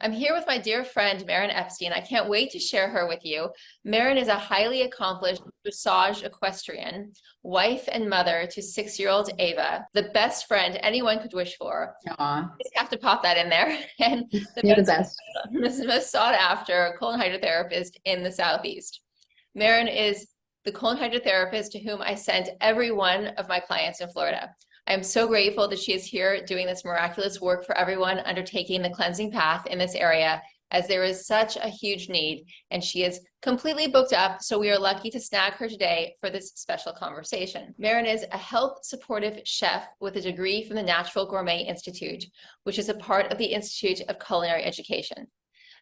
I'm here with my dear friend, Maren Epstein. I can't wait to share her with you. Maren is a highly accomplished dressage equestrian, wife and mother to 6-year-old Ava, the best friend anyone could wish for. Aw, Just have to pop that in there. And the you're the best. most sought after colon hydrotherapist in the Southeast. Maren is the colon hydrotherapist to whom I sent every one of my clients in Florida. I am so grateful that she is here doing this miraculous work for everyone undertaking the cleansing path in this area, as there is such a huge need, and she is completely booked up, so we are lucky to snag her today for this special conversation. Maren is a health supportive chef with a degree from the Natural Gourmet Institute, which is a part of the Institute of Culinary Education.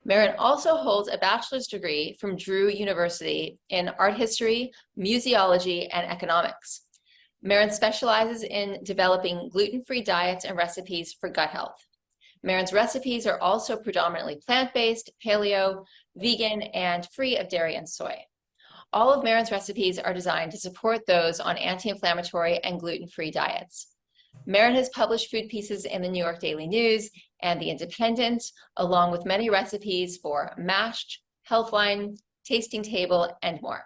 Maren also holds a bachelor's degree from Drew University in art history, museology, and economics. Maren specializes in developing gluten-free diets and recipes for gut health. Maren's recipes are also predominantly plant-based, paleo, vegan, and free of dairy and soy. All of Maren's recipes are designed to support those on anti-inflammatory and gluten-free diets. Maren has published food pieces in the New York Daily News and The Independent, along with many recipes for MASH, Healthline, Tasting Table, and more.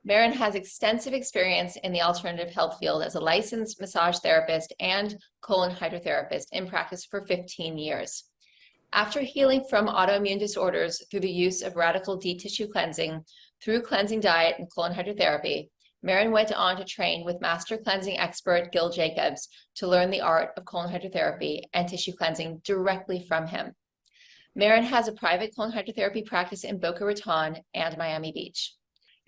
Maren has extensive experience in the alternative health field as a licensed massage therapist and colon hydrotherapist in practice for 15 years. After healing from autoimmune disorders through the use of radical deep tissue cleansing through cleansing diet and colon hydrotherapy, Maren went on to train with master cleansing expert Gil Jacobs to learn the art of colon hydrotherapy and tissue cleansing directly from him. Maren has a private colon hydrotherapy practice in Boca Raton and Miami Beach.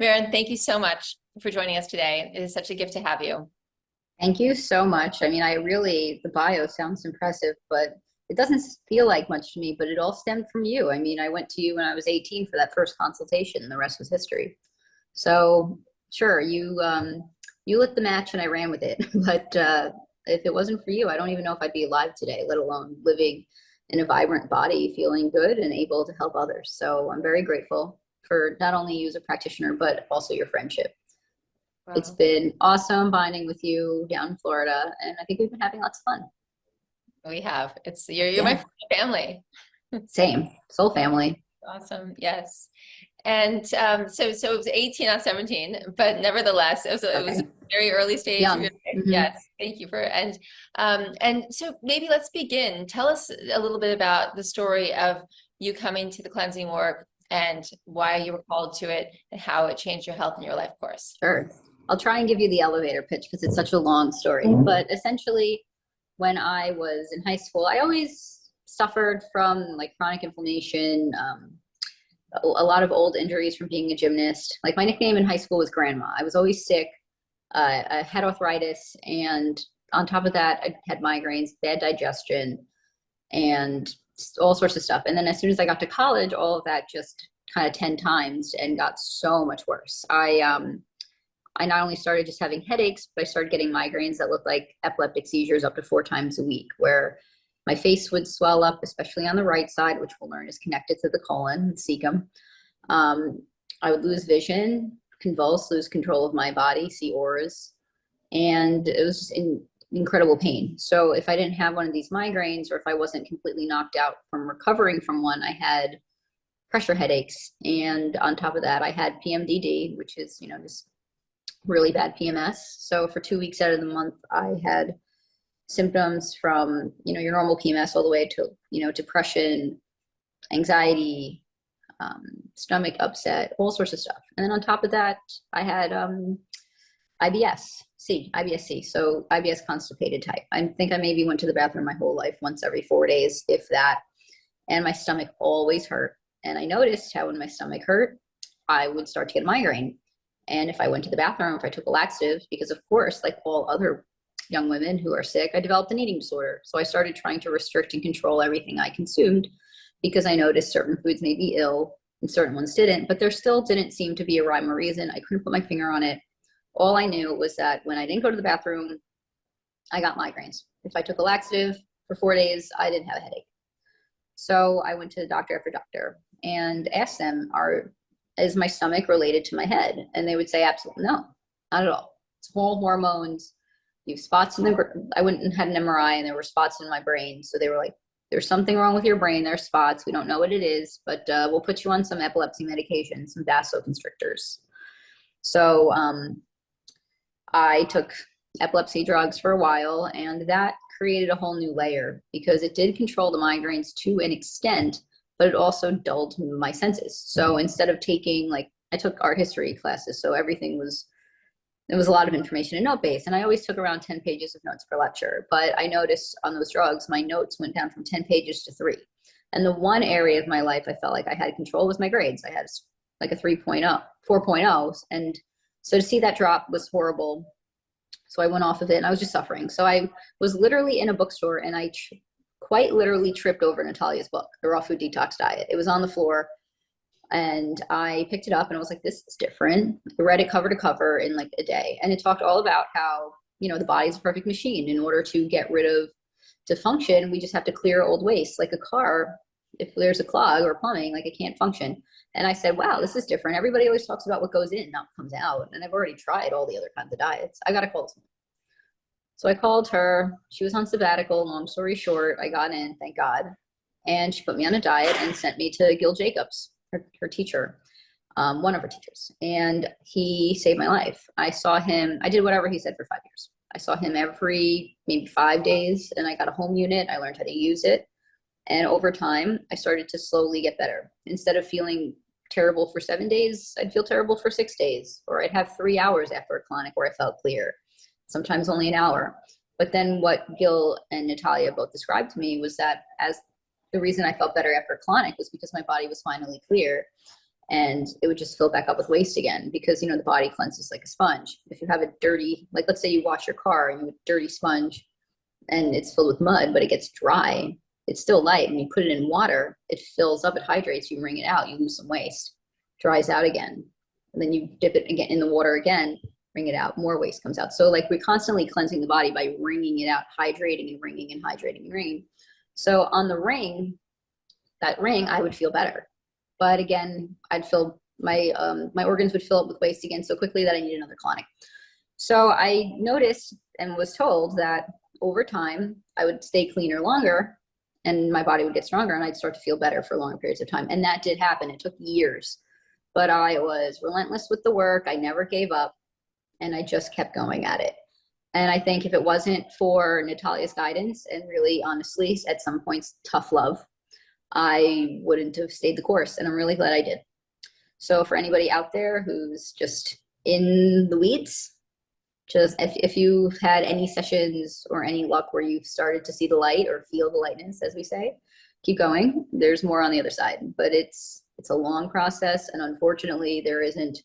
Maren, thank you so much for joining us today. It is such a gift to have you. Thank you so much. I mean, the bio sounds impressive, but it doesn't feel like much to me, but it all stemmed from you. I mean, I went to you when I was 18 for that first consultation, and the rest was history. So sure, you lit the match and I ran with it. But if it wasn't for you, I don't even know if I'd be alive today, let alone living in a vibrant body, feeling good and able to help others. So I'm very grateful for not only you as a practitioner, but also your friendship. Wow. It's been awesome bonding with you down in Florida, and I think we've been having lots of fun. We have. You're my family. Same, soul family. Awesome. Yes. And so it was 18, not 17, but nevertheless, it was a very early stage. Mm-hmm. Yes. Thank you and so maybe let's begin. Tell us a little bit about the story of you coming to the cleansing work and why you were called to it and how it changed your health and your life course. Sure. I'll try and give you the elevator pitch because it's such a long story. But essentially, when I was in high school, I always suffered from like chronic inflammation, a lot of old injuries from being a gymnast. Like my nickname in high school was Grandma. I was always sick. I had arthritis. And on top of that, I had migraines, bad digestion, and all sorts of stuff. And then as soon as I got to college, all of that just kind of 10 times and got so much worse. I not only started just having headaches, but I started getting migraines that looked like epileptic seizures up to 4 times a week, where my face would swell up, especially on the right side, which we'll learn is connected to the colon, the cecum. I would lose vision, convulse, lose control of my body, see auras. And it was just incredible pain. So if I didn't have one of these migraines, or if I wasn't completely knocked out from recovering from one, I had pressure headaches. And on top of that, I had PMDD, which is, just really bad PMS. So for 2 weeks out of the month, I had symptoms from, your normal PMS all the way to, depression, anxiety, stomach upset, all sorts of stuff. And then on top of that, I had IBS-C, so IBS constipated type. I think I maybe went to the bathroom my whole life once every 4 days, if that. And my stomach always hurt. And I noticed how when my stomach hurt, I would start to get a migraine. And if I went to the bathroom, if I took a laxative, because of course, like all other young women who are sick, I developed an eating disorder. So I started trying to restrict and control everything I consumed, because I noticed certain foods made me ill and certain ones didn't, but there still didn't seem to be a rhyme or reason. I couldn't put my finger on it. All I knew was that when I didn't go to the bathroom, I got migraines. If I took a laxative for 4 days, I didn't have a headache. So I went to doctor after doctor and asked them, is my stomach related to my head? And they would say, absolutely no, not at all. It's all hormones. You have spots in I went and had an MRI and there were spots in my brain. So they were like, there's something wrong with your brain. There's spots. We don't know what it is, but we'll put you on some epilepsy medication, some vasoconstrictors. So I took epilepsy drugs for a while, and that created a whole new layer because it did control the migraines to an extent, but it also dulled my senses. So instead of taking, like, I took art history classes, so everything was, there was a lot of information in note base, and I always took around 10 pages of notes per lecture. But I noticed on those drugs, my notes went down from 10 pages to 3. And the one area of my life I felt like I had control was my grades. I had like a 3.0, 4.0. And so to see that drop was horrible. So I went off of it, and I was just suffering. So I was literally in a bookstore, and I quite literally tripped over Natalia's book, The Raw Food Detox Diet. It was on the floor, and I picked it up, and I was like, this is different. I read it cover to cover in like a day. And it talked all about how, you know, the body's a perfect machine. In order to get rid of, to function, we just have to clear old waste. Like a car, if there's a clog or plumbing, like it can't function. And I said, wow, this is different. Everybody always talks about what goes in, not what comes out. And I've already tried all the other kinds of diets. I got to call this one. So I called her. She was on sabbatical. Long story short, I got in, thank God. And she put me on a diet and sent me to Gil Jacobs, her teacher, one of her teachers. And he saved my life. I saw him, I did whatever he said for 5 years. I saw him every maybe 5 days, and I got a home unit. I learned how to use it. And over time, I started to slowly get better. Instead of feeling terrible for 7 days, I'd feel terrible for 6 days, or I'd have 3 hours after a colonic where I felt clear, sometimes only an hour. But then what Gil and Natalia both described to me was that as the reason I felt better after a colonic was because my body was finally clear, and it would just fill back up with waste again, because, you know, the body cleanses like a sponge. If you have a dirty, like let's say you wash your car and you have a dirty sponge and it's filled with mud, but it gets dry, it's still light, and you put it in water, it fills up, it hydrates, you wring it out, you lose some waste, dries out again, and then you dip it again in the water again, wring it out, more waste comes out. So like we're constantly cleansing the body by wringing it out, hydrating and wringing and hydrating and wringing. So on the ring, that ring, I would feel better. But again, I'd feel my organs would fill up with waste again so quickly that I need another colonic. So I noticed and was told that over time I would stay cleaner longer, and my body would get stronger, and I'd start to feel better for longer periods of time. And that did happen. It took years, but I was relentless with the work. I never gave up, and I just kept going at it. And I think if it wasn't for Natalia's guidance and really honestly at some points tough love, I wouldn't have stayed the course, and I'm really glad I did. So for anybody out there who's just in the weeds, just if you've had any sessions or any luck where you've started to see the light or feel the lightness, as we say, keep going. There's more on the other side, but it's a long process, and unfortunately there isn't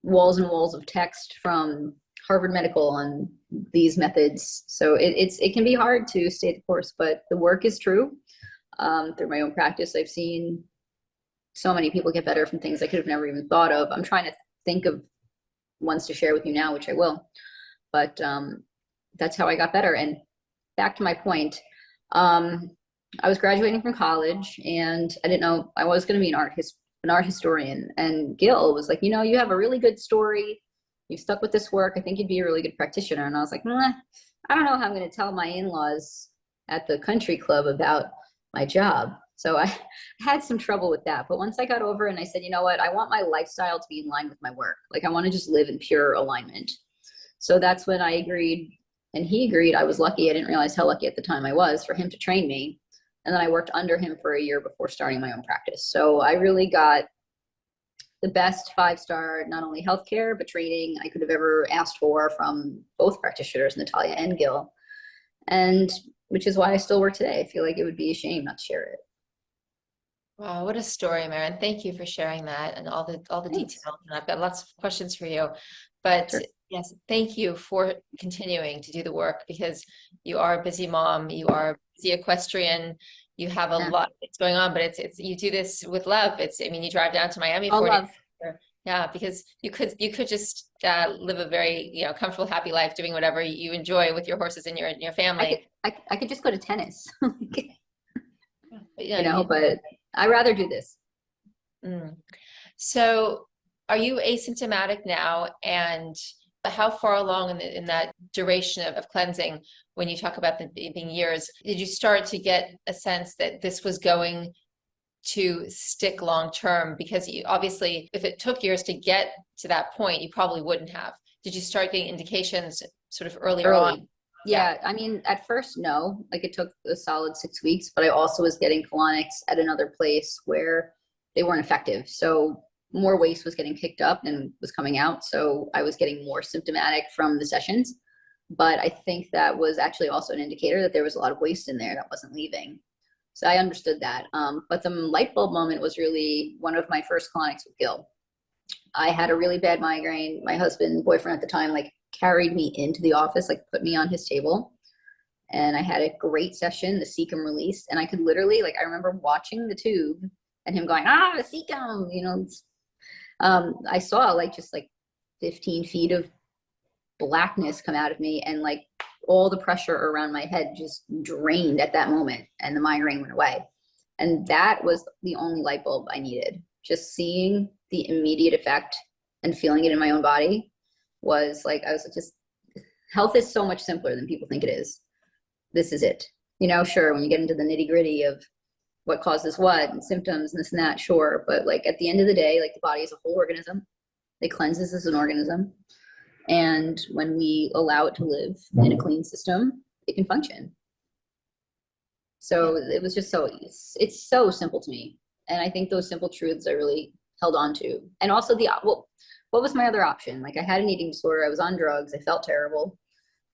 walls and walls of text from Harvard Medical on these methods. So it can be hard to stay the course, but the work is true. Through my own practice, I've seen so many people get better from things I could have never even thought of. I'm trying to think of ones to share with you now, which I will, but that's how I got better. And back to my point, I was graduating from college, and I didn't know I was going to be an art historian. And Gil was like, you know, you have a really good story. You stuck with this work. I think you'd be a really good practitioner. And I was like, I don't know how I'm going to tell my in-laws at the country club about my job. So I had some trouble with that. But once I got over it and I said, you know what, I want my lifestyle to be in line with my work. Like I want to just live in pure alignment. So that's when I agreed, and he agreed. I was lucky. I didn't realize how lucky at the time I was for him to train me. And then I worked under him for a year before starting my own practice. So I really got the best 5-star, not only healthcare, but training I could have ever asked for from both practitioners, Natalia and Gil. And which is why I still work today. I feel like it would be a shame not to share it. Wow, what a story, Maren. Thank you for sharing that and all the Thanks. details. And I've got lots of questions for you. But Sure. yes, thank you for continuing to do the work, because you are a busy mom, you are a busy equestrian, you have a lot that's going on, but it's you do this with love. I mean, you drive down to Miami All for love. yeah, because you could just live a very, you know, comfortable, happy life doing whatever you enjoy with your horses and your family. I could just go to tennis, But, you know, but I'd rather do this. So are you asymptomatic now? And how far along in that duration of cleansing, when you talk about the being years, did you start to get a sense that this was going to stick long term? Because you, obviously, if it took years to get to that point, you probably wouldn't have. Did you start getting indications sort of earlier on? Yeah, I mean, at first, no, like it took a solid 6 weeks, but I also was getting colonics at another place where they weren't effective. So more waste was getting kicked up and was coming out. So I was getting more symptomatic from the sessions. But I think that was actually also an indicator that there was a lot of waste in there that wasn't leaving. So I understood that. But the light bulb moment was really one of my first colonics with Gil. I had a really bad migraine. My husband, boyfriend at the time, like carried me into the office, like put me on his table. And I had a great session, the cecum released. And I could literally, like, I remember watching the tube and him going, ah, the cecum, you know. I saw like just like 15 feet of blackness come out of me, and like all the pressure around my head just drained at that moment, and the migraine went away. And that was the only light bulb I needed. Just seeing the immediate effect and feeling it in my own body was like, I was just, health is so much simpler than people think it is. This is it. You know, sure, when you get into the nitty gritty of what causes what and symptoms and this and that, sure. But like at the end of the day, like the body is a whole organism. It cleanses as an organism. And when we allow it to live in a clean system, it can function. So it was just so, it's so simple to me. And I think those simple truths I really held on to. And also what was my other option? Like I had an eating disorder. I was on drugs. I felt terrible.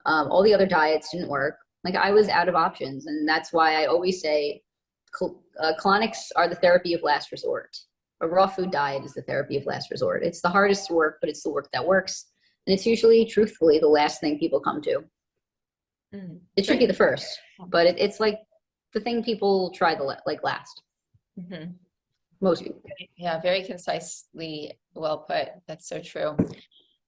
All the other diets didn't work. Like I was out of options. And that's why I always say colonics are the therapy of last resort. A raw food diet is the therapy of last resort. It's the hardest work, but it's the work that works. And it's usually, truthfully, the last thing people come to. It should be the first, but it's like the thing people try the last. Most people. Yeah, very concisely well put. That's so true.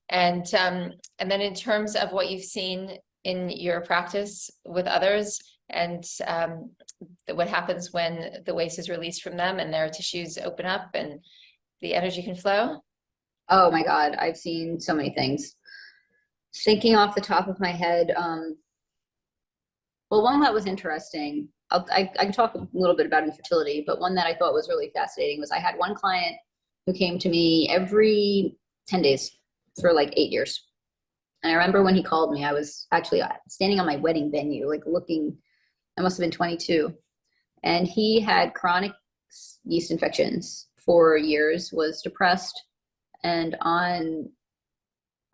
And then in terms of what you've seen in your practice with others, and what happens when the waste is released from them and their tissues open up and the energy can flow? Oh my God, I've seen so many things. Thinking off the top of my head, well, one that was interesting, I can talk a little bit about infertility, but one that I thought was really fascinating was I had one client who came to me every 10 days for like 8 years. And I remember when he called me, I was actually standing on my wedding venue, like looking, I must have been 22. And he had chronic yeast infections for years, was depressed and on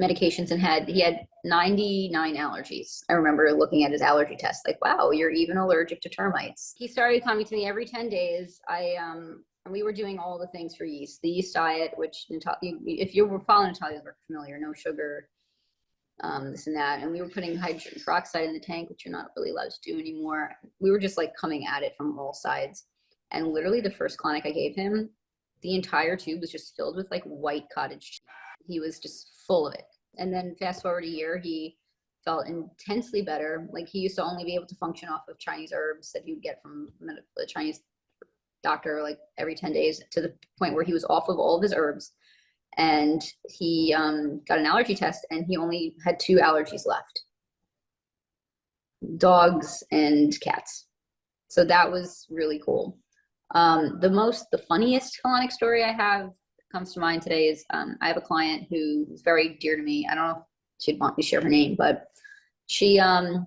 medications, and he had 99 allergies. I remember looking at his allergy test, like, wow, you're even allergic to termites. He started coming to me every 10 days. And we were doing all the things for yeast, the yeast diet, which if you were following Natalia's work, familiar, no sugar, this and that. And we were putting hydrogen peroxide in the tank, which you're not really allowed to do anymore. We were just like coming at it from all sides. And literally the first colonic I gave him, the entire tube was just filled with like white cottage cheese. He was just full of it. And then fast forward a year, he felt intensely better. Like he used to only be able to function off of Chinese herbs that he would get from a Chinese doctor like every 10 days, to the point where he was off of all of his herbs. And he got an allergy test, and he only had 2 allergies left: dogs and cats. So that was really cool. The funniest colonic story I have comes to mind today is I have a client who is very dear to me. I don't know if she'd want me to share her name, but she, I've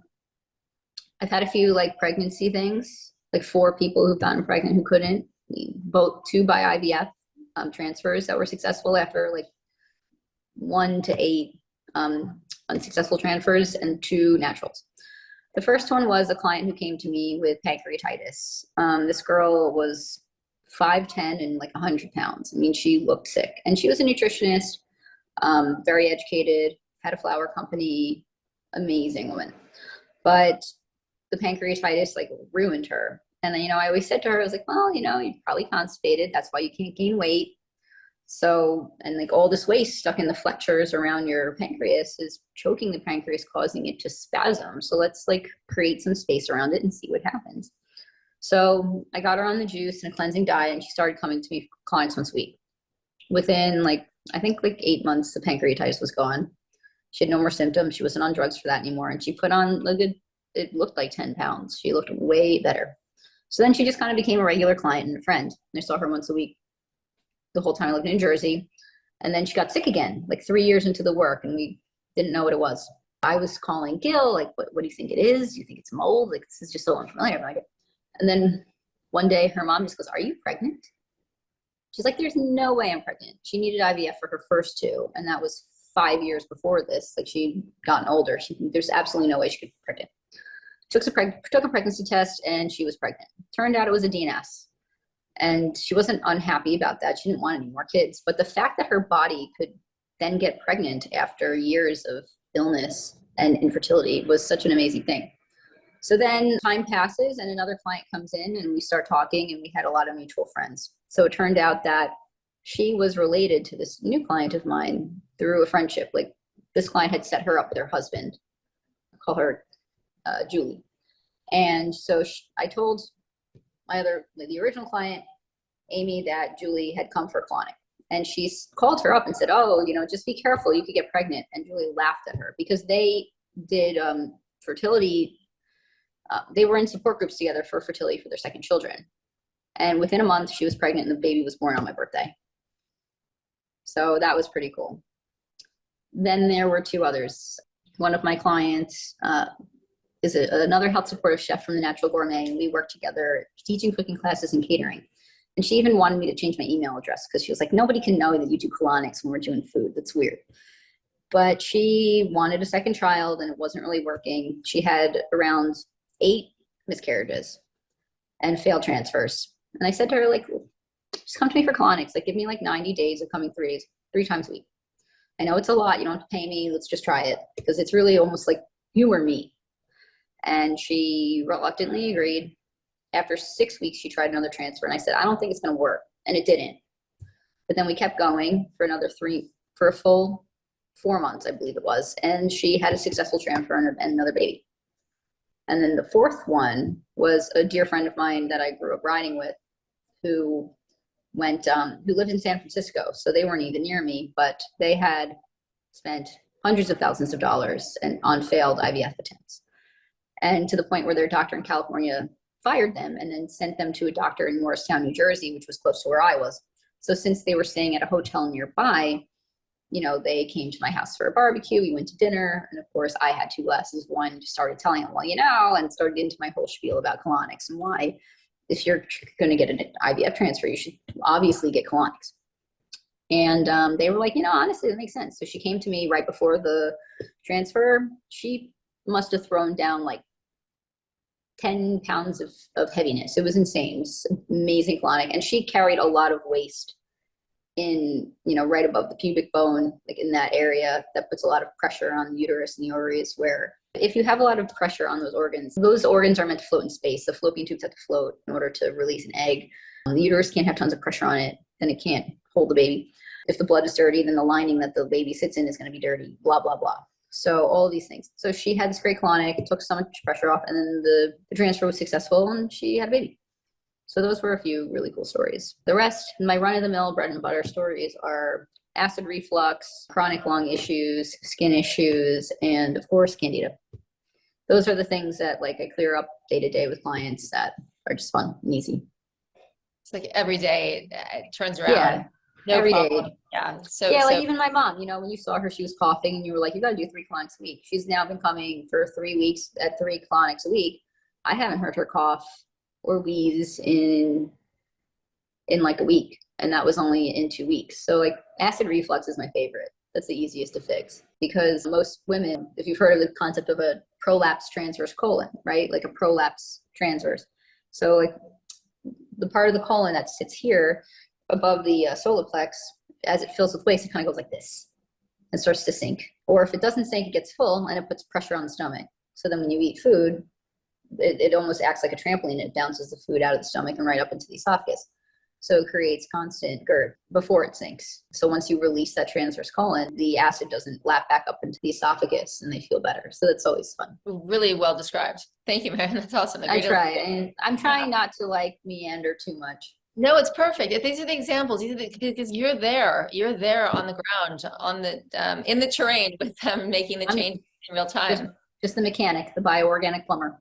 had a few like pregnancy things, like 4 people who've gotten pregnant who couldn't, both 2 by IVF transfers that were successful after like 1 to 8 unsuccessful transfers, and 2 naturals. The first one was a client who came to me with pancreatitis. This girl was 5'10" and like 100 pounds. I mean, she looked sick, and she was a nutritionist, very educated, had a flower company, amazing woman. But the pancreatitis like ruined her. And then, you know, I always said to her, I was like, well, you know, you're probably constipated. That's why you can't gain weight. So, and like all this waste stuck in the flexures around your pancreas is choking the pancreas, causing it to spasm. So let's like create some space around it and see what happens. So I got her on the juice and a cleansing diet, and she started coming to me for clients once a week. Within like, I think like 8 months, the pancreatitis was gone. She had no more symptoms. She wasn't on drugs for that anymore. And she put on a good, it looked like 10 pounds. She looked way better. So then she just kind of became a regular client and a friend. And I saw her once a week the whole time I lived in New Jersey. And then she got sick again, like 3 years into the work, and we didn't know what it was. I was calling Gil, like, what do you think it is? Do you think it's mold? Like, this is just so unfamiliar. And then one day her mom just goes, "Are you pregnant?" She's like, "There's no way I'm pregnant." She needed IVF for her first two, and that was 5 years before this. Like, she'd gotten older. There's absolutely no way she could be pregnant. Took a pregnancy test, and she was pregnant. Turned out it was a DNS. And she wasn't unhappy about that. She didn't want any more kids. But the fact that her body could then get pregnant after years of illness and infertility was such an amazing thing. So then time passes and another client comes in and we start talking, and we had a lot of mutual friends. So it turned out that she was related to this new client of mine through a friendship. Like, this client had set her up with her husband. I call her Julie. And so I told the original client, Amy, that Julie had come for a colonic. And she called her up and said, "Oh, just be careful, you could get pregnant." And Julie laughed at her because they did fertility. They were in support groups together for fertility for their second children. And within a month, she was pregnant and the baby was born on my birthday. So that was pretty cool. Then there were two others. One of my clients is another health supportive chef from the Natural Gourmet, and we worked together teaching cooking classes and catering. And she even wanted me to change my email address because she was like, "Nobody can know that you do colonics when we're doing food. That's weird." But she wanted a second child and it wasn't really working. She had around 8 miscarriages and failed transfers. And I said to her, like, "Just come to me for colonics. Like, give me like 90 days of coming 3 times a week. I know it's a lot. You don't have to pay me. Let's just try it." Because it's really almost like you or me. And she reluctantly agreed. After 6 weeks, she tried another transfer. And I said, "I don't think it's going to work." And it didn't. But then we kept going for for a full 4 months, I believe it was. And she had a successful transfer and another baby. And then the fourth one was a dear friend of mine that I grew up riding with who lived in San Francisco. So they weren't even near me, but they had spent hundreds of thousands of dollars on failed IVF attempts. And to the point where their doctor in California fired them and then sent them to a doctor in Morristown, New Jersey, which was close to where I was. So since they were staying at a hotel nearby, they came to my house for a barbecue. We went to dinner. And of course, I had 2 glasses of wine and just started telling them, and started into my whole spiel about colonics and why, if you're going to get an IVF transfer, you should obviously get colonics. And they were like, honestly, that makes sense. So she came to me right before the transfer. She must have thrown down like 10 pounds of heaviness. It was insane. It was amazing colonic. And she carried a lot of waste in, right above the pubic bone, like in that area. That puts a lot of pressure on the uterus and the ovaries, where if you have a lot of pressure on those organs are meant to float in space. The fallopian tubes have to float in order to release an egg. The uterus can't have tons of pressure on it, then it can't hold the baby. If the blood is dirty, then the lining that the baby sits in is going to be dirty, blah, blah, blah. So all of these things. So she had this great colonic, it took so much pressure off, and then the transfer was successful and she had a baby. So those were a few really cool stories. The rest, my run-of-the-mill bread and butter stories, are acid reflux, chronic lung issues, skin issues, and of course, candida. Those are the things that I clear up day to day with clients that are just fun and easy. It's like every day it turns around. Yeah. No every problem. day. Yeah. Even my mom, when you saw her, she was coughing and you were like, "You got to do 3 colonics a week." She's now been coming for 3 weeks at 3 colonics a week. I haven't heard her cough or wheeze in like a week. And that was only in 2 weeks. So acid reflux is my favorite. That's the easiest to fix, because most women, if you've heard of the concept of a prolapse transverse colon, right? Like a prolapse transverse. So the part of the colon that sits here above the solar plex, as it fills with waste, it kind of goes like this and starts to sink. Or if it doesn't sink, it gets full and it puts pressure on the stomach. So then when you eat food, it almost acts like a trampoline. It bounces the food out of the stomach and right up into the esophagus. So it creates constant GERD before it sinks. So once you release that transverse colon, the acid doesn't lap back up into the esophagus and they feel better. So that's always fun. Really well described. Thank you, Maren. That's awesome. I try. And I'm trying not to meander too much. No, it's perfect. These are the examples. Because you're there on the ground, on the in the terrain with them, making the I'm change in real just, time. just the mechanic, the bioorganic plumber.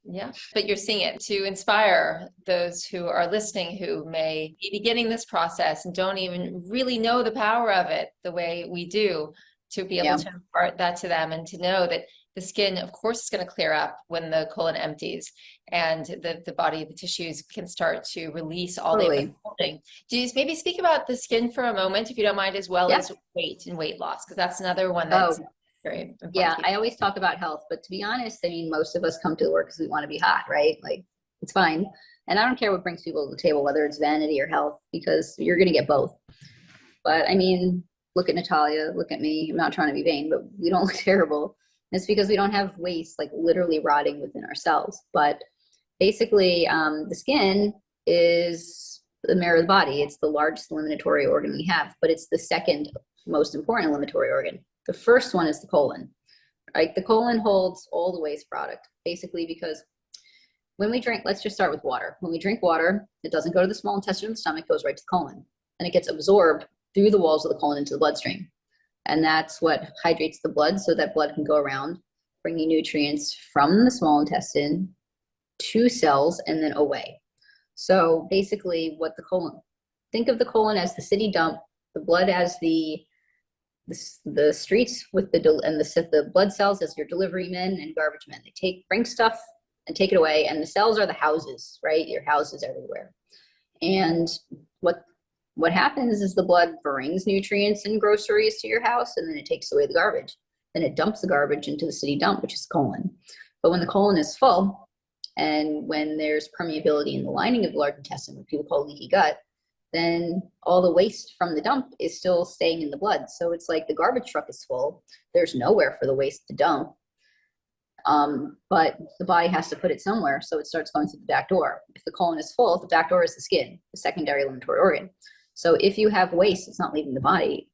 Yeah, but you're seeing it to inspire those who are listening who may be beginning this process and don't even really know the power of it the way we do, to be able Yeah, to impart that to them and to know that the skin, of course, is going to clear up when the colon empties and the body, the tissues can start to release all they've been totally. holding. Do you maybe speak about the skin for a moment, if you don't mind, as well Yeah. as weight and weight loss? Because that's another one that's Oh, very important yeah. to I people. always talk about health, but to be honest, I mean, most of us come to work because we want to be hot, right? Like, it's fine. And I don't care what brings people to the table, whether it's vanity or health, because you're going to get both. But I mean, look at Natalia, look at me. I'm not trying to be vain, but we don't look terrible. And it's because we don't have waste like literally rotting within our cells. But basically, the skin is the mirror of the body. It's the largest eliminatory organ we have, but it's the second most important eliminatory organ. The first one is the colon. Right? The colon holds all the waste product, basically because when we drink, let's just start with water. When we drink water, it doesn't go to the small intestine or the stomach, it goes right to the colon. And it gets absorbed through the walls of the colon into the bloodstream. And that's what hydrates the blood so that blood can go around, bringing nutrients from the small intestine to cells and then away. So basically what the colon, think of the colon as the city dump, the blood as the streets with the blood cells as your delivery men and garbage men. They bring stuff and take it away, and the cells are the houses, right? Your houses everywhere. And what happens is the blood brings nutrients and groceries to your house, and then it takes away the garbage. Then it dumps the garbage into the city dump, which is the colon. But when the colon is full, and when there's permeability in the lining of the large intestine, what people call leaky gut, then all the waste from the dump is still staying in the blood. So it's like the garbage truck is full. There's nowhere for the waste to dump. But the body has to put it somewhere, so it starts going through the back door. If the colon is full, the back door is the skin, the secondary eliminatory organ. So if you have waste, it's not leaving the body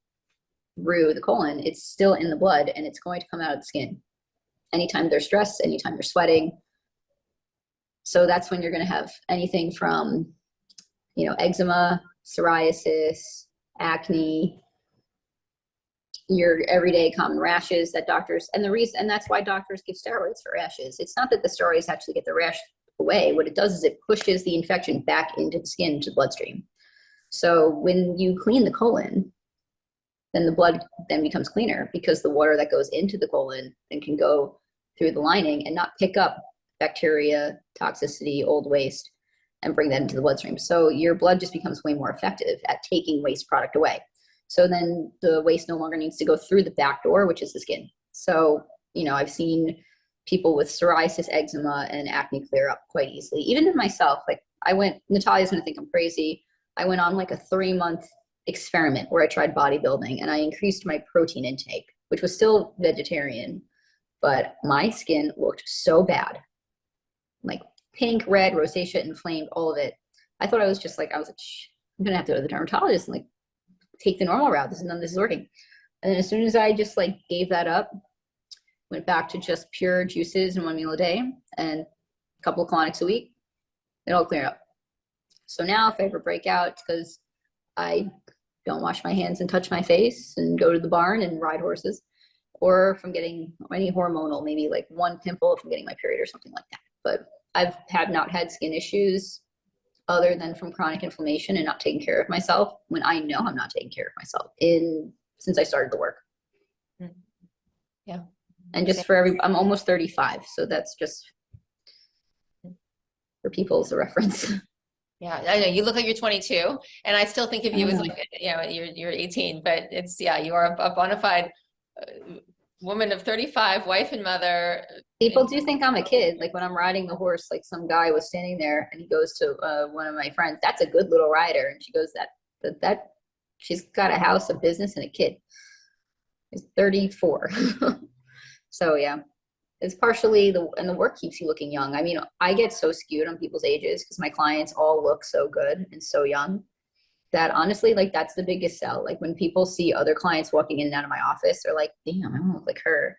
through the colon, it's still in the blood, and it's going to come out of the skin. Anytime there's stress, anytime you're sweating. So that's when you're going to have anything from, eczema, psoriasis, acne, your everyday common rashes that doctors, and that's why doctors give steroids for rashes. It's not that the steroids actually get the rash away. What it does is it pushes the infection back into the skin, to the bloodstream. So when you clean the colon, then the blood then becomes cleaner, because the water that goes into the colon then can go through the lining and not pick up bacteria, toxicity, old waste, and bring that into the bloodstream. So your blood just becomes way more effective at taking waste product away. So then the waste no longer needs to go through the back door, which is the skin. So, I've seen people with psoriasis, eczema, and acne clear up quite easily. Even in myself, like Natalia's gonna think I'm crazy. I went on like a 3-month experiment where I tried bodybuilding, and I increased my protein intake, which was still vegetarian, but my skin looked so bad, like pink, red, rosacea, inflamed, all of it. I thought I was like, I'm gonna have to go to the dermatologist and like take the normal route. None of this is working. And then as soon as I just like gave that up, went back to just pure juices and 1 meal a day and a couple of colonics a week, it all cleared up. So now if I ever break out, it's because I don't wash my hands and touch my face and go to the barn and ride horses, or if I'm getting any hormonal, maybe like one pimple if I'm getting my period or something like that. But have not had skin issues other than from chronic inflammation and not taking care of myself, when I know I'm not taking care of myself since I started the work. Yeah. And just I'm almost 35. So that's just for people as a reference. Yeah, I know you look like you're 22, and I still think of you as like, you're 18, but you are a bona fide woman of 35, wife and mother. People do think I'm a kid. Like when I'm riding the horse, like some guy was standing there and he goes to one of my friends, "That's a good little rider." And she goes, that she's got a house, a business, and a kid. He's 34. So yeah, it's partially and the work keeps you looking young. I mean, I get so skewed on people's ages because my clients all look so good and so young that honestly, like that's the biggest sell. Like when people see other clients walking in and out of my office, they're like, "Damn, I don't look like her."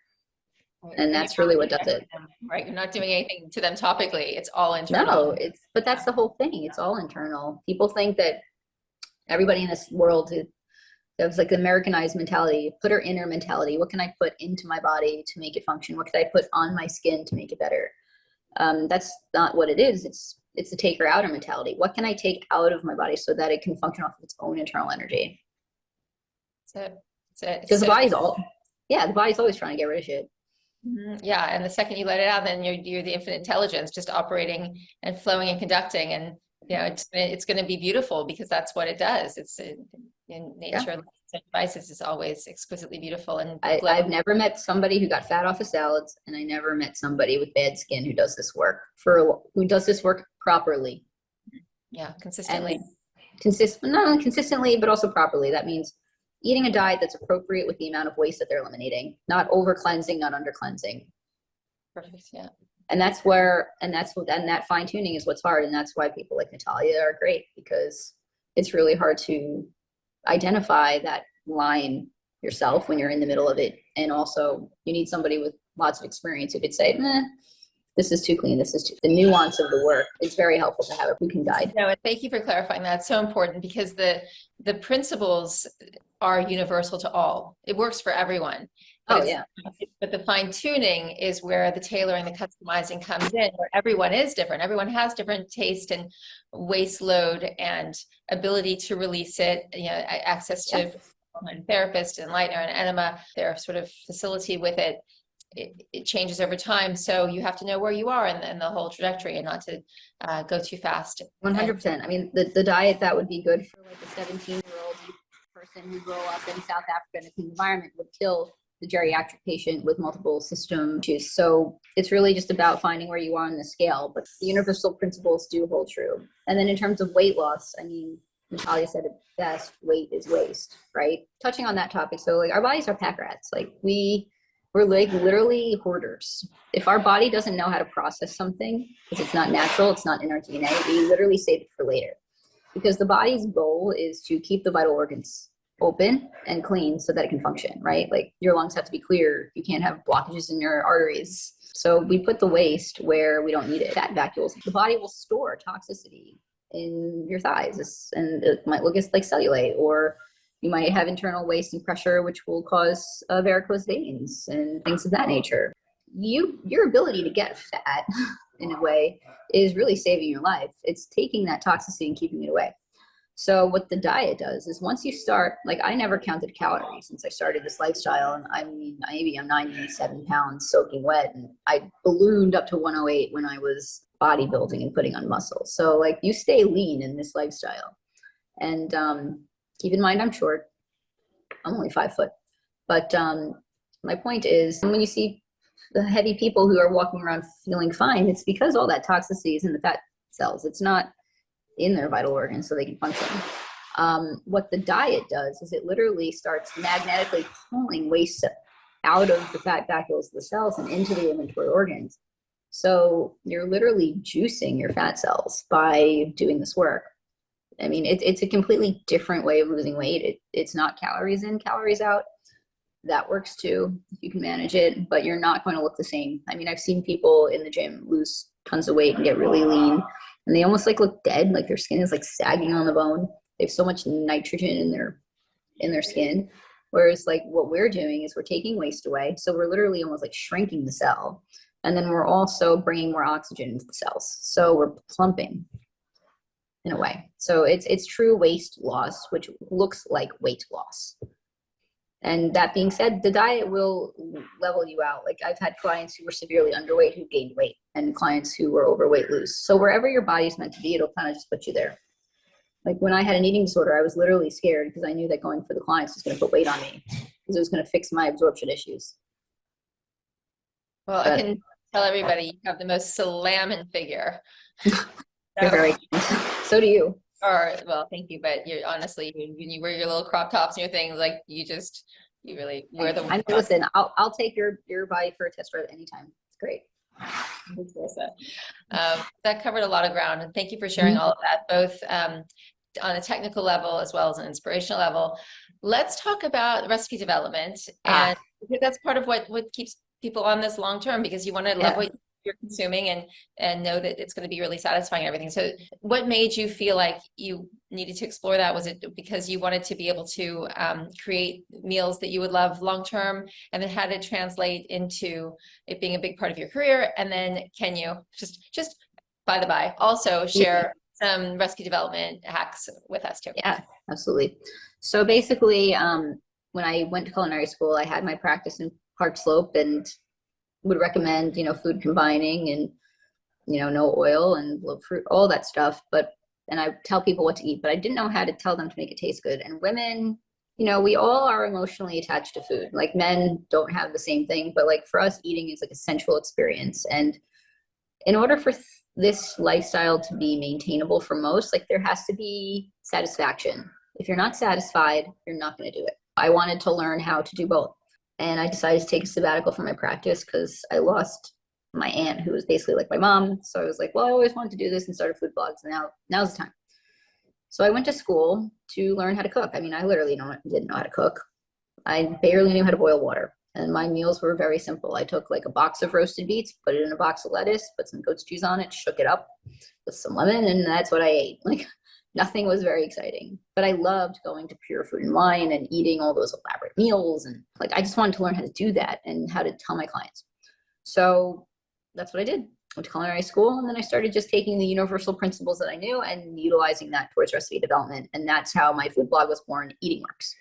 And that's really what does it. Right. You're not doing anything to them topically. It's all internal. No, but that's the whole thing. It's all internal. People think that everybody in this world, it was like the Americanized mentality, put her inner mentality. What can I put into my body to make it function? What can I put on my skin to make it better? That's not what it is. It's the take or outer mentality. What can I take out of my body so that it can function off of its own internal energy? That's it. Because the body's always trying to get rid of shit. Yeah, and the second you let it out, then you're the infinite intelligence, just operating and flowing and conducting, and it's going to be beautiful because that's what it does. It's in nature. Yeah. Devices is always exquisitely beautiful. And I've never met somebody who got fat off of salads, and I never met somebody with bad skin who does this work properly. Yeah, consistently. Not only consistently, but also properly. That means eating a diet that's appropriate with the amount of waste that they're eliminating, not over cleansing, not under cleansing. Perfect. Yeah. And that fine tuning is what's hard. And that's why people like Natalia are great, because it's really hard to identify that line yourself when you're in the middle of it. And also you need somebody with lots of experience who could say, this is too clean. The nuance of the work. It's very helpful to have it who can guide. No, and thank you for clarifying that. It's so important because the principles are universal to all. It works for everyone. But but the fine tuning is where the tailoring, the customizing comes in, where everyone is different. Everyone has different taste and waste load and ability to release it. Access to therapist, Enlightener, and enema, their sort of facility with it. It changes over time, so you have to know where you are in the whole trajectory and not to go too fast. 100%. I mean, the diet that would be good for like a 17-year-old person who grew up in South Africa in a clean environment would kill the geriatric patient with multiple system issues. So it's really just about finding where you are on the scale, but the universal principles do hold true. And then in terms of weight loss, I mean, Natalia said it best, weight is waste, right? Touching on that topic, so like our bodies are pack rats. Like we're like literally hoarders. If our body doesn't know how to process something, because it's not natural, it's not in our DNA, we literally save it for later. Because the body's goal is to keep the vital organs open and clean so that it can function, right? Like your lungs have to be clear. You can't have blockages in your arteries. So we put the waste where we don't need it. Fat vacuoles. The body will store toxicity in your thighs, and it might look like cellulite, or you might have internal waste and pressure, which will cause varicose veins and things of that nature. Your ability to get fat in a way is really saving your life. It's taking that toxicity and keeping it away. So what the diet does is once you start, like I never counted calories since I started this lifestyle. And I mean, maybe I'm 97 pounds soaking wet, and I ballooned up to 108 when I was bodybuilding and putting on muscle. So like you stay lean in this lifestyle. And keep in mind, I'm short. I'm only 5 foot. But my point is, when you see the heavy people who are walking around feeling fine, it's because all that toxicity is in the fat cells. It's not in their vital organs so they can function. What the diet does is it literally starts magnetically pulling waste out of the fat vacuoles of the cells and into the inventory organs. So you're literally juicing your fat cells by doing this work. I mean, it's a completely different way of losing weight. It's not calories in, calories out. That works too, if you can manage it, but you're not going to look the same. I mean, I've seen people in the gym lose tons of weight and get really lean, and they almost like look dead, like their skin is like sagging on the bone. They have so much nitrogen in their skin. Whereas like what we're doing is we're taking waste away. So we're literally almost like shrinking the cell. And then we're also bringing more oxygen into the cells. So we're plumping in a way. So it's true waste loss, which looks like weight loss. And that being said, the diet will level you out. Like I've had clients who were severely underweight who gained weight, and clients who were overweight lose. So wherever your body's meant to be, it'll kind of just put you there. Like when I had an eating disorder, I was literally scared because I knew that going for the clients was going to put weight on me because it was going to fix my absorption issues. Well, I can tell everybody you have the most slamming figure. You're very so do you. Or well, thank you, but you're honestly when you wear your little crop tops and your things, like you really wear them. I mean, listen, I'll take your body for a test drive anytime. It's great. That covered a lot of ground, and thank you for sharing all of that, both on a technical level as well as an inspirational level. Let's talk about recipe development, and that's part of what keeps people on this long term because you want to love what you're consuming and know that it's going to be really satisfying and everything. So what made you feel like you needed to explore that? Was it because you wanted to be able to create meals that you would love long term, and then how to translate into it being a big part of your career? And then can you just by the by also share some recipe development hacks with us too? Yeah, absolutely. So basically, when I went to culinary school, I had my practice in Park Slope and would recommend, food combining and, no oil and low fruit, all that stuff. And I tell people what to eat, but I didn't know how to tell them to make it taste good. And women, we all are emotionally attached to food. Like men don't have the same thing, but like for us, eating is like a sensual experience. And in order for this lifestyle to be maintainable for most, like there has to be satisfaction. If you're not satisfied, you're not going to do it. I wanted to learn how to do both. And I decided to take a sabbatical from my practice because I lost my aunt, who was basically like my mom. So I was like, well, I always wanted to do this and start a food blog. So now's the time. So I went to school to learn how to cook. I mean, I literally didn't know how to cook. I barely knew how to boil water. And my meals were very simple. I took like a box of roasted beets, put it in a box of lettuce, put some goat's cheese on it, shook it up with some lemon, and that's what I ate. Like nothing was very exciting, but I loved going to Pure Food and Wine and eating all those elaborate meals. And like, I just wanted to learn how to do that and how to tell my clients. So that's what I did. Went to culinary school, and then I started just taking the universal principles that I knew and utilizing that towards recipe development. And that's how my food blog was born, Eating Works.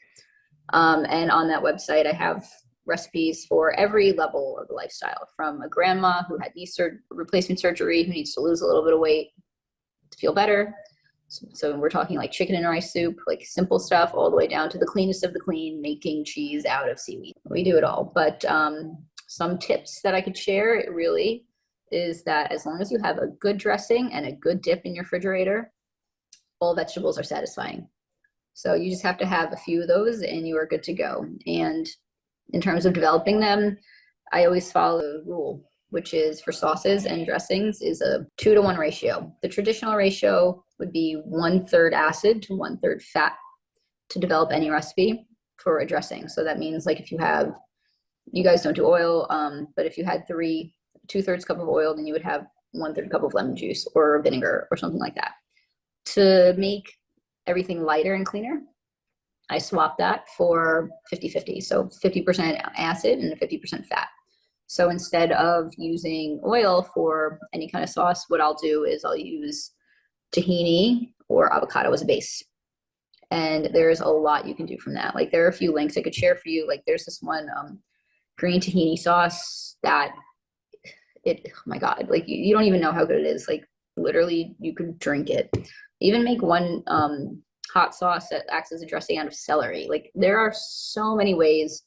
And on that website, I have recipes for every level of the lifestyle, from a grandma who had knee replacement surgery, who needs to lose a little bit of weight to feel better. So we're talking like chicken and rice soup, like simple stuff, all the way down to the cleanest of the clean, making cheese out of seaweed. We do it all. But some tips that I could share really is that as long as you have a good dressing and a good dip in your refrigerator, all vegetables are satisfying. So you just have to have a few of those and you are good to go. And in terms of developing them, I always follow the rule, which is for sauces and dressings is a 2-to-1 ratio. The traditional ratio would be 1/3 acid to 1/3 fat to develop any recipe for a dressing. So that means like if you guys don't do oil, but if you had 2/3 cup of oil, then you would have 1/3 cup of lemon juice or vinegar or something like that. To make everything lighter and cleaner, I swapped that for 50-50. So 50% acid and 50% fat. So instead of using oil for any kind of sauce, what I'll do is I'll use tahini or avocado as a base. And there's a lot you can do from that. Like there are a few links I could share for you. Like there's this one green tahini sauce that oh my God, like you don't even know how good it is. Like literally you could drink it. Even make one hot sauce that acts as a dressing out of celery. Like there are so many ways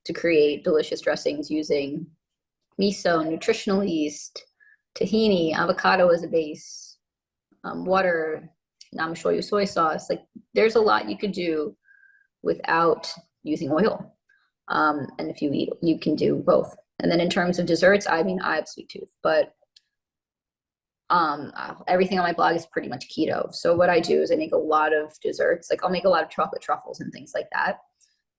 to create delicious dressings using miso, nutritional yeast, tahini, avocado as a base, water, namashoyu soy sauce. Like there's a lot you could do without using oil. And if you eat, you can do both. And then in terms of desserts, I mean, I have sweet tooth, but everything on my blog is pretty much keto. So what I do is I make a lot of desserts. Like I'll make a lot of chocolate truffles and things like that.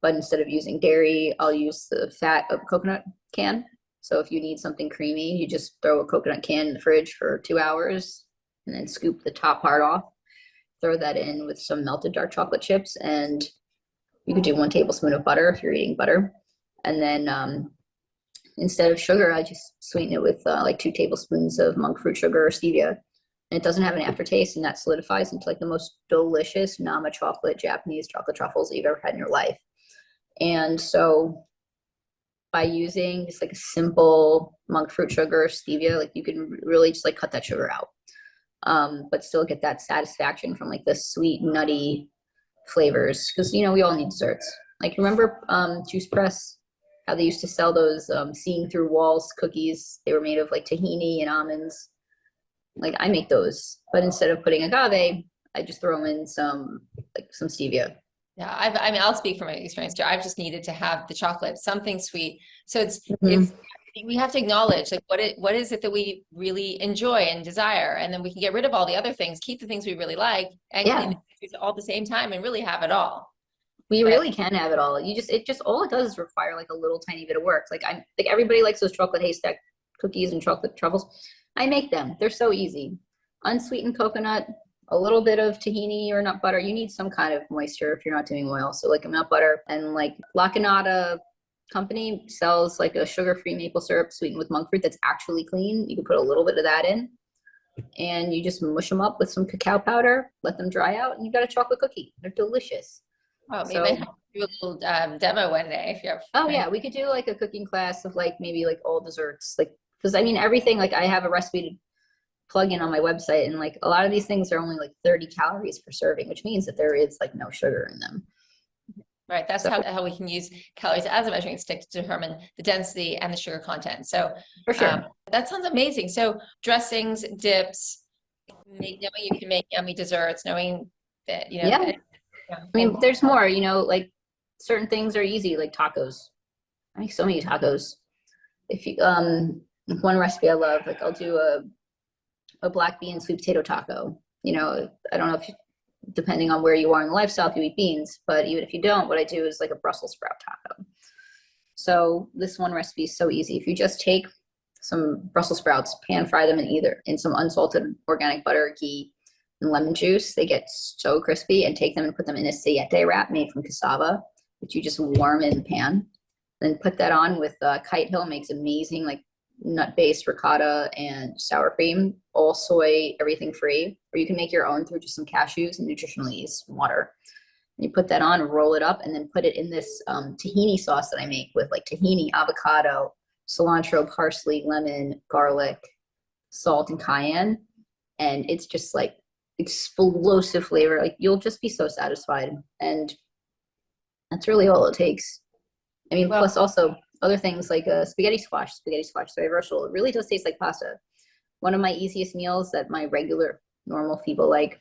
But instead of using dairy, I'll use the fat of coconut can. So if you need something creamy, you just throw a coconut can in the fridge for 2 hours and then scoop the top part off. Throw that in with some melted dark chocolate chips, and you could do 1 tablespoon of butter if you're eating butter. And then instead of sugar, I just sweeten it with like 2 tablespoons of monk fruit sugar or stevia. And it doesn't have an aftertaste, and that solidifies into like the most delicious Nama chocolate Japanese chocolate truffles that you've ever had in your life. And so by using just like a simple monk fruit sugar or stevia, like you can really just like cut that sugar out, but still get that satisfaction from like the sweet, nutty flavors. Because, we all need desserts. Like remember Juice Press? How they used to sell those seeing through walls cookies. They were made of like tahini and almonds. Like I make those, but instead of putting agave, I just throw in some stevia. Yeah, I mean, I'll speak from my experience too. I've just needed to have the chocolate, something sweet. So it's we have to acknowledge like what is it that we really enjoy and desire, and then we can get rid of all the other things, keep the things we really like, and clean the all at the same time, and really have it all. We really can have it all. All it does is require like a little tiny bit of work. Like everybody likes those chocolate haystack cookies and chocolate truffles. I make them. They're so easy. Unsweetened coconut, a little bit of tahini or nut butter. You need some kind of moisture if you're not doing oil. So like a nut butter, and like La Canada company sells like a sugar-free maple syrup sweetened with monk fruit that's actually clean. You can put a little bit of that in, and you just mush them up with some cacao powder, let them dry out, and you've got a chocolate cookie. They're delicious. Oh, we might have to do a little demo one day if you have. Oh yeah, we could do like a cooking class of like maybe like all desserts, like because I mean everything. Like I have a recipe to plug in on my website, and like a lot of these things are only like 30 calories per serving, which means that there is like no sugar in them. Right, that's how we can use calories as a measuring stick to determine the density and the sugar content. So For sure. that sounds amazing. So dressings, dips, knowing you can make yummy desserts, knowing that, you know. Yeah. I mean, there's more, like certain things are easy, like tacos. I make so many tacos. If you, one recipe I love, like I'll do a black bean sweet potato taco. I don't know if depending on where you are in the lifestyle, if you eat beans, but even if you don't, what I do is like a Brussels sprout taco. So this one recipe is so easy. If you just take some Brussels sprouts, pan fry them in some unsalted organic butter, ghee, and lemon juice, they get so crispy, and take them and put them in a siete wrap made from cassava, which you just warm in the pan. Then put that on with Kite Hill, makes amazing like nut-based ricotta and sour cream, all soy, everything free, or you can make your own through just some cashews and nutritional yeast and water. And you put that on, roll it up, and then put it in this tahini sauce that I make with like tahini, avocado, cilantro, parsley, lemon, garlic, salt, and cayenne. And it's just like explosive flavor. Like you'll just be so satisfied. And that's really all it takes. I mean, plus also other things like spaghetti squash, very versatile. It really does taste like pasta. One of my easiest meals that my regular normal people like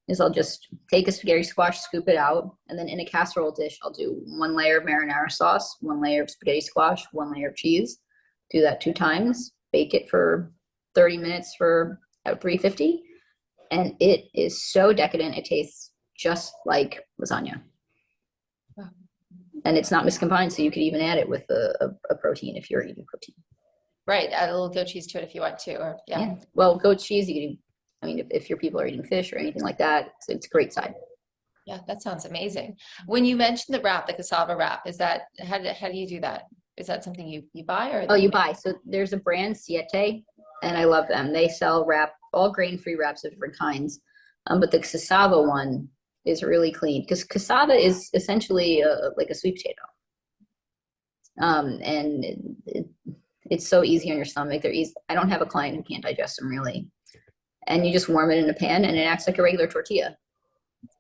is I'll just take a spaghetti squash, scoop it out, and then in a casserole dish, I'll do 1 layer of marinara sauce, 1 layer of spaghetti squash, 1 layer of cheese. Do that 2 times, bake it for 30 minutes for at 350. And it is so decadent. It tastes just like lasagna. Wow. And it's not miscombined, so you could even add it with a protein if you're eating protein. Right, add a little goat cheese to it if you want to, or yeah. Well, goat cheese, you can do, I mean, if your people are eating fish or anything like that, it's a great side. Yeah, that sounds amazing. When you mentioned the wrap, the cassava wrap, is that, how do you do that? Is that something you buy, or? Oh, you buy. So there's a brand, Siete, and I love them. They sell all grain-free wraps of different kinds. But the cassava one is really clean, because cassava is essentially like a sweet potato. And it's so easy on your stomach. They're easy. I don't have a client who can't digest them really. And you just warm it in a pan, and it acts like a regular tortilla.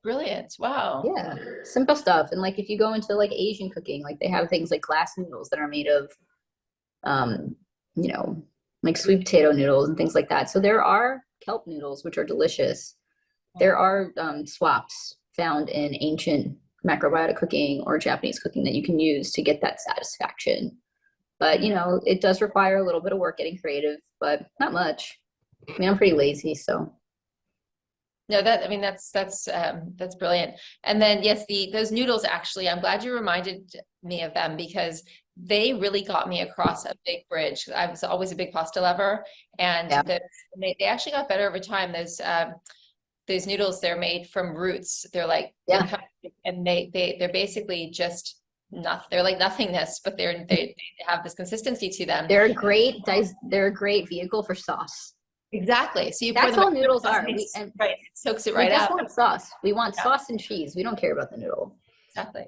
Brilliant. Wow. Yeah, simple stuff. And like if you go into like Asian cooking, like they have things like glass noodles that are made of, like sweet potato noodles and things like that. So there are kelp noodles, which are delicious. There are swaps found in ancient macrobiotic cooking or Japanese cooking that you can use to get that satisfaction. But it does require a little bit of work getting creative, but not much. I mean, I'm pretty lazy, so. No, that's brilliant. And then yes, those noodles, actually, I'm glad you reminded me of them, because they really got me across a big bridge. I was always a big pasta lover, and they actually got better over time. Those noodles, they're made from roots. They're like, and they're basically just they're like nothingness, but they have this consistency to them. They're a great vehicle for sauce. Exactly. So that's all noodles are. Right, it soaks it right out. We just want sauce. We want sauce and cheese. We don't care about the noodle.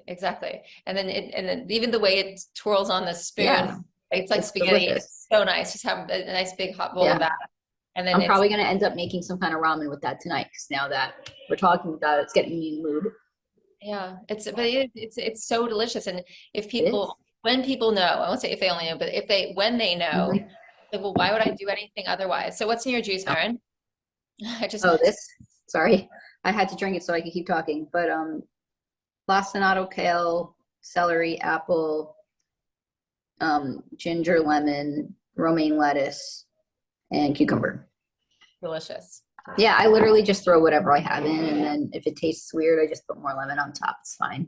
Exactly. And then even the way it twirls on the spoon, it's like spaghetti. Delicious. It's so nice. Just have a nice big hot bowl of that. And then I'm probably going to end up making some kind of ramen with that tonight, because now that we're talking about it, it's getting me in the mood. Yeah, it's so delicious. And when people know, I won't say if they only know, but when they know, like, well, why would I do anything otherwise? So what's in your juice, Maren? Sorry, I had to drink it so I could keep talking. But lacinato, kale, celery, apple, ginger, lemon, romaine lettuce, and cucumber. Delicious. Yeah, I literally just throw whatever I have in, and then if it tastes weird, I just put more lemon on top. It's fine.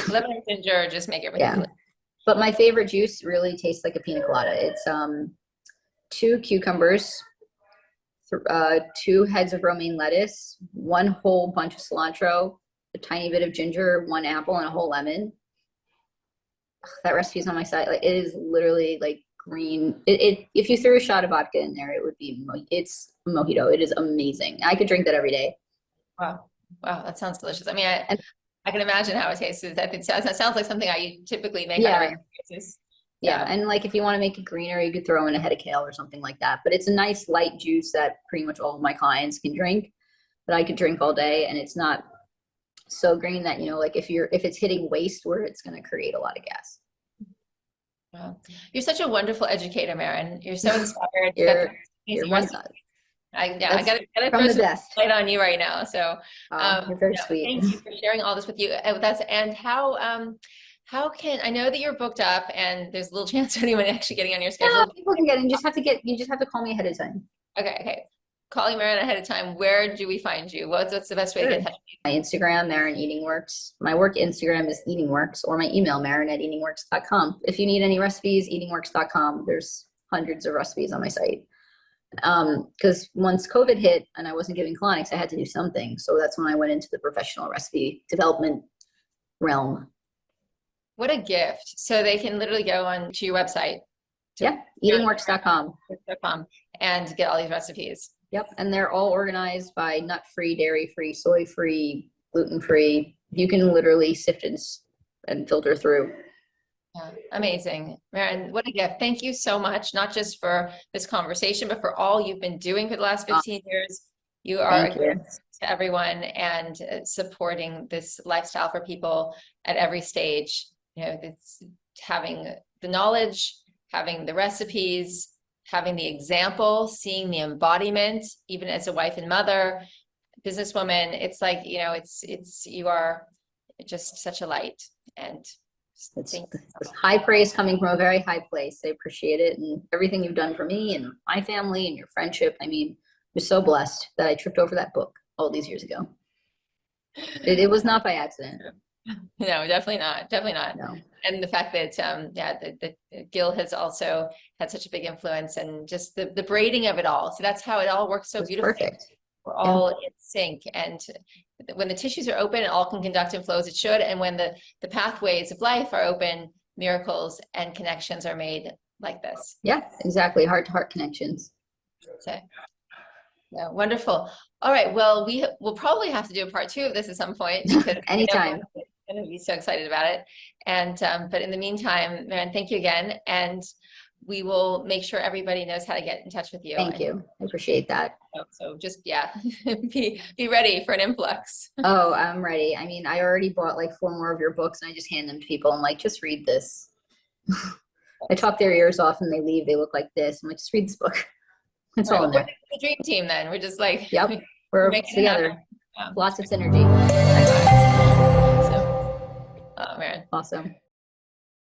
lemon and ginger just make everything. Yeah. But my favorite juice really tastes like a pina colada. It's 2 cucumbers, 2 heads of romaine lettuce, 1 whole bunch of cilantro, a tiny bit of ginger, 1 apple, and a whole lemon. That recipe is on my site. Like, it is literally like green. If you threw a shot of vodka in there, it would be, it's a mojito. It is amazing. I could drink that every day. Wow. Wow. That sounds delicious. I mean, I can imagine how it tastes. That sounds like something I typically make on a regular basis. Yeah. And like, if you want to make it greener, you could throw in a head of kale or something like that. But it's a nice light juice that pretty much all of my clients can drink, that I could drink all day. And it's not so green that, you know, like if it's hitting waste where it's going to create a lot of gas. Wow. You're such a wonderful educator, Maren. You're so inspired. You're one side. I gotta throw some light on you right now. So you're very sweet. Thank you for sharing all this with us. And how can I know that you're booked up and there's a little chance of anyone actually getting on your schedule? Yeah, people can get in. You just have to call me ahead of time. Okay. Calling Maren ahead of time. Where do we find you? What's the best way to get in touch with you? My Instagram, Maren Eating Works. My work Instagram is Eating Works, or my email, maren@eatingworks.com. If you need any recipes, eatingworks.com. There's hundreds of recipes on my site. Because once COVID hit and I wasn't giving colonics, I had to do something. So that's when I went into the professional recipe development realm. What a gift. So they can literally go on to your website. Yeah, eatingworks.com. And get all these recipes. Yep. And they're all organized by nut-free, dairy-free, soy-free, gluten-free. You can literally sift and filter through. Yeah, amazing. Maren, what a gift. Thank you so much, not just for this conversation, but for all you've been doing for the last 15 years. You are a gift to everyone and supporting this lifestyle for people at every stage. You know, it's having the knowledge, having the recipes, having the example, seeing the embodiment, even as a wife and mother, businesswoman. It's like, you know, you are just such a light. And it's high praise coming from a very high place. I appreciate it, and everything you've done for me and my family and your friendship. I mean, I'm so blessed that I tripped over that book all these years ago. It was not by accident. No, definitely not. Definitely not. No. And the fact that that Gil has also had such a big influence, and just the braiding of it all. So that's how it all works so beautifully. Perfect. We're all in sync, and when the tissues are open, it all can conduct and flow as it should. And when the pathways of life are open, miracles and connections are made like this. Yeah, exactly. Heart-to-heart connections. So, yeah, wonderful. All right. Well, we will probably have to do a part 2 of this at some point. Anytime. I'm going to be so excited about it. And but in the meantime, Maren, thank you again. And we will make sure everybody knows how to get in touch with you. Thank you. I appreciate that. So just, be ready for an influx. Oh, I'm ready. I mean, I already bought like 4 more of your books and I just hand them to people. I'm like, just read this. I talk their ears off and they leave. They look like this. I'm like, just read this book. It's all in there. We're the dream team then. We're just like, yep, we're together. Lots of synergy. So, Maren. Awesome.